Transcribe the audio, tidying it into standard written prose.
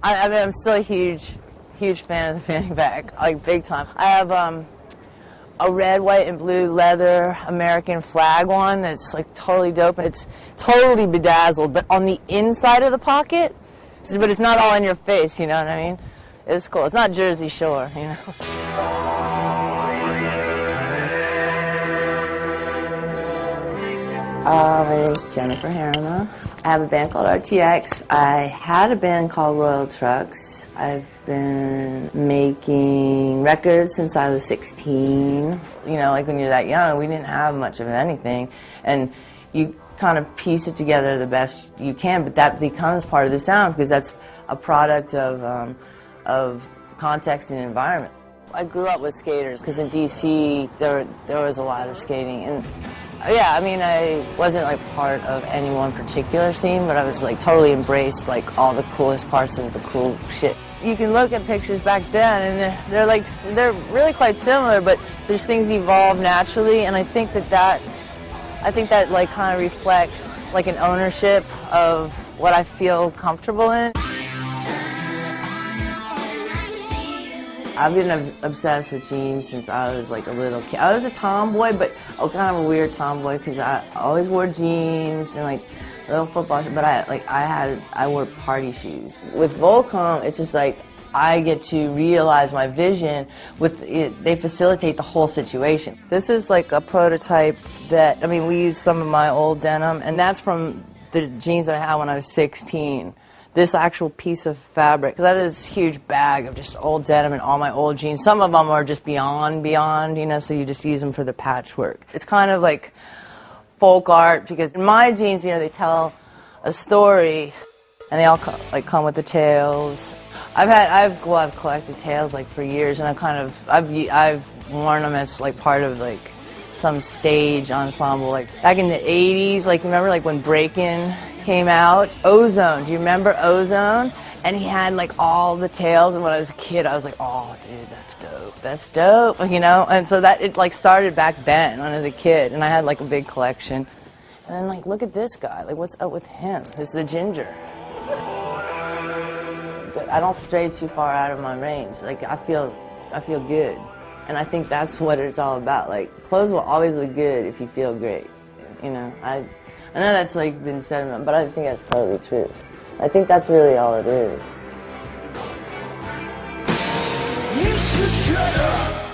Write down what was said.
I mean, I'm still a huge fan of the fanny pack, like big time. I have a red, white, and blue leather American flag one that's like totally dope, and it's totally bedazzled, but on the inside of the pocket, but it's not all in your face, you know what I mean? It's cool. It's not Jersey Shore, you know? My name's Jennifer Herrema. I have a band called RTX. I had a band called Royal Trux. I've been making records since I was 16. You know, like when you're that young, we didn't have much of anything. And you kind of piece it together the best you can, but that becomes part of the sound because that's a product of context and environment. I grew up with skaters because in DC there was a lot of skating, and yeah, I mean, I wasn't like part of any one particular scene, but I was like totally embraced like all the coolest parts of the cool shit. You can look at pictures back then, and they're really quite similar, but there's things evolve naturally, and I think that like kind of reflects like an ownership of what I feel comfortable in. I've been obsessed with jeans since I was like a little kid. I was a tomboy, but kind of a weird tomboy because I always wore jeans and like little football shoes. But I wore party shoes. With Volcom, it's just like I get to realize my vision. With it, they facilitate the whole situation. This is like a prototype that, I mean, we use some of my old denim, and that's from the jeans that I had when I was 16. This actual piece of fabric, because I have this huge bag of just old denim and all my old jeans. Some of them are just beyond, you know, so you just use them for the patchwork. It's kind of like folk art, because in my jeans, you know, they tell a story, and they all come with the tails. I've collected tails like for years, and I've worn them as like part of like some stage ensemble. Like back in the 80s, like remember like when break-in came out? Ozone, do you remember Ozone? And he had like all the tails, and when I was a kid I was like, oh dude, that's dope, you know? And so that it like started back then when I was a kid, and I had like a big collection. And then like look at this guy, like what's up with him? This is the ginger. But I don't stray too far out of my range. Like I feel good. And I think that's what it's all about. Like, clothes will always look good if you feel great. You know, I know that's like been said, but I think that's totally true. I think that's really all it is. You should shut up.